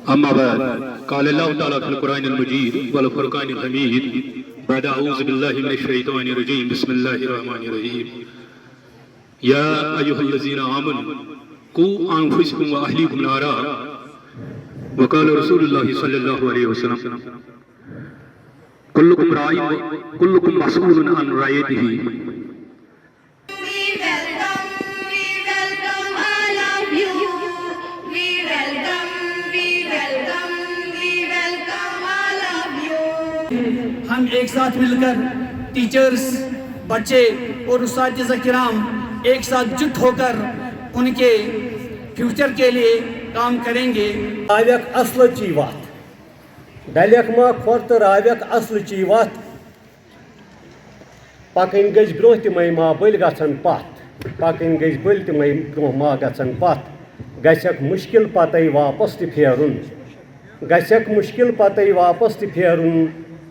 أما بعد قال الله تعالى في القرآن المجيد والفرقان الحميد بعد أعوذ بالله من الشيطان الرجيم بسم الله الرحمن الرحيم يا أيها الذين آمنوا قوا أنفسكم وأهليكم نارا وقال رسول الله صلى الله عليه وسلم كلكم راع وكلكم مسؤول عن رعيته. ہم ایک ساتھ مل کر ٹیچرز، بچے اور اساتذہ کرام ایک ساتھ جٹ ہو کر ان کے فیوچر کے لیے کام کریں گے. راویک اصل چی وات ڈلیک ما کھور تو راویک اصل چی وات پکن گز برو تمے ما بل گھن پت پکن گز بل تمے برو ما گھن پت گھک مشکل پتہ واپس تہ پھیرن گھک مشکل پتہ واپس تہ پھیرن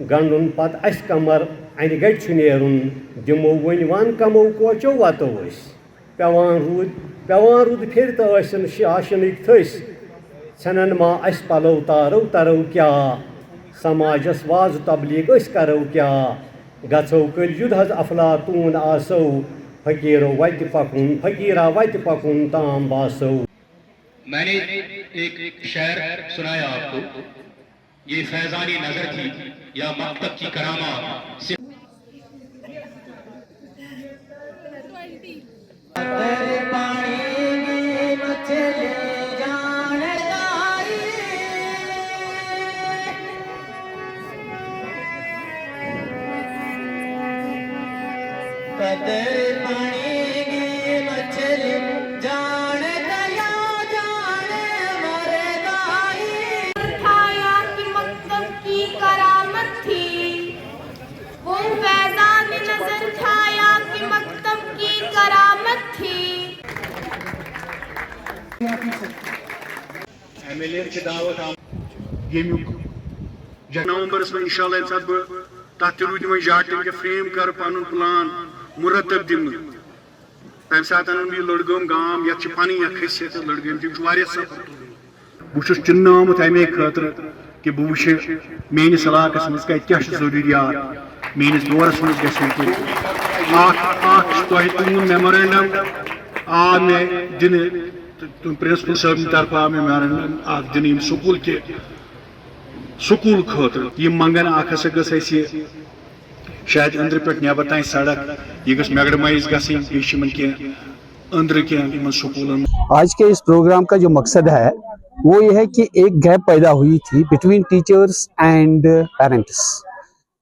گنڈن پت اس کمر ان گٹ نیرن دمو ون ون کمو کوچو واتو پیوان رود پھر تو آشنک تھس ژھنن ما اس پلو تارو ترو کیا سماجس واز تبلیغ اس کرو کیا گھو کل حض افلاطون آسو فقیرو وت پکن فقیرہ وت پکن تام باسو. میں نے ایک شعر سنایا آپ کو، یہ فیضانی نظر تھی یا مکتب کی کرامات. ایم ایل اے کی دعوت یمیک نومبرس میں انشاءاللہ یمہ سات بہ تتھ روز دم جاٹن کے فریم کر پن پلان مرتب دن تمہ سات ان یہ لڑگم گام یت پن خصیت لڑگم تم سفر بہت چنہ آمت امے خاطر کہ بہ وچھ میس علاقس مز کیا ضروریات میس دورس مز گھن تہذیب میمورینڈم آ مے دن پرنسپل صاحب طرف آ مے دن سکول کے سکول خاطر یہ منگن ہسا گھس شاید اندر پہ نبر تین سڑک یہ گھس میگڈمائز گھن بیچ کی اندر کی سکولن. آج کے اس پروگرام کا جو مقصد ہے وہ یہ ہے کہ ایک گیپ پیدا ہوئی تھی بٹوین ٹیچرز اینڈ پیرنٹس.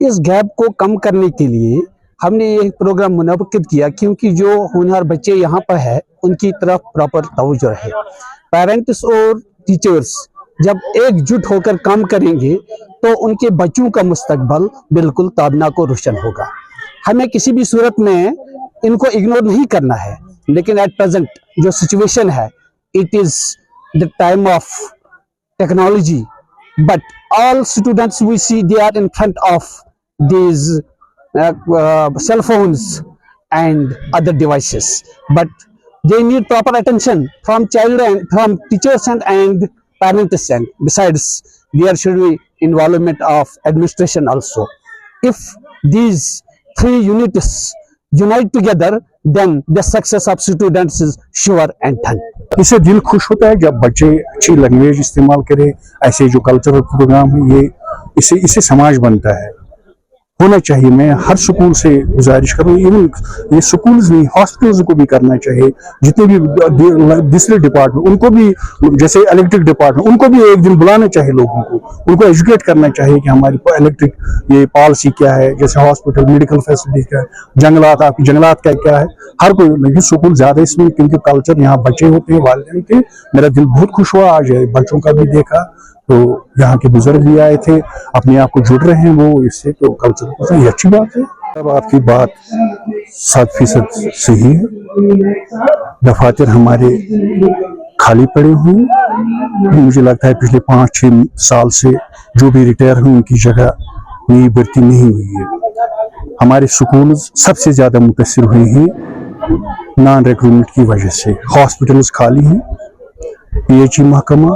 اس گیپ کو کم کرنے کے لیے ہم نے یہ پروگرام منعقد کیا کیونکہ جو ہونہار بچے یہاں پر ہے ان کی طرف پراپر توجہ ہے. پیرنٹس اور ٹیچرز جب ایک جٹ ہو کر کام کریں گے تو ان کے بچوں کا مستقبل بالکل تابناک و روشن ہوگا. ہمیں کسی بھی صورت میں ان کو اگنور نہیں کرنا ہے، لیکن ایٹ پریزنٹ جو سچویشن ہے it is the time of technology, but all students we see they are in front of these cell phones and other devices, but they need proper attention from child and from teachers and parents, and besides there should be involvement of administration also. If these three units unite together, then the success of students is sure and done. اس سے دل خوش ہوتا ہے جب بچے اچھی language استعمال کرے. ایسے جو کلچرل پروگرام ہے یہ اس سے سماج بنتا ہے، ہونا چاہیے. میں ہر سکول سے گزارش کروں، ایون یہ سکولز نہیں ہاسپٹلز کو بھی کرنا چاہیے. جتنے بھی دوسرے ڈپارٹمنٹ ان کو بھی، جیسے الیکٹرک ڈپارٹمنٹ، ان کو بھی ایک دن بلانا چاہیے لوگوں کو، ان کو ایجوکیٹ کرنا چاہیے کہ ہماری الیکٹرک یہ پالیسی کیا ہے، جیسے ہاسپٹل میڈیکل فیسلٹیز کیا ہے، جنگلات آپ کی جنگلات کا کیا ہے. ہر کوئی لیکن سکول زیادہ اس میں کیونکہ کلچر یہاں بچے ہوتے ہیں، والدین کے. میرا دل بہت خوش ہوا آج بچوں کا بھی دیکھا، تو یہاں کے بزرگ بھی آئے تھے، اپنے آپ کو جڑ رہے ہیں وہ اس سے، تو کلچر یہ اچھی بات ہے. اب آپ کی بات 7% صحیح ہے. دفاتر ہمارے خالی پڑے ہوئے، مجھے لگتا ہے پچھلے 5-6 سال سے جو بھی ریٹائر ہوئے ان کی جگہ نئی بھرتی نہیں ہوئی ہے. ہمارے سکولز سب سے زیادہ متاثر ہوئے ہیں نان ریکروٹمنٹ کی وجہ سے. ہاسپٹلز خالی ہیں، پی ایچ ای محکمہ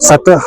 70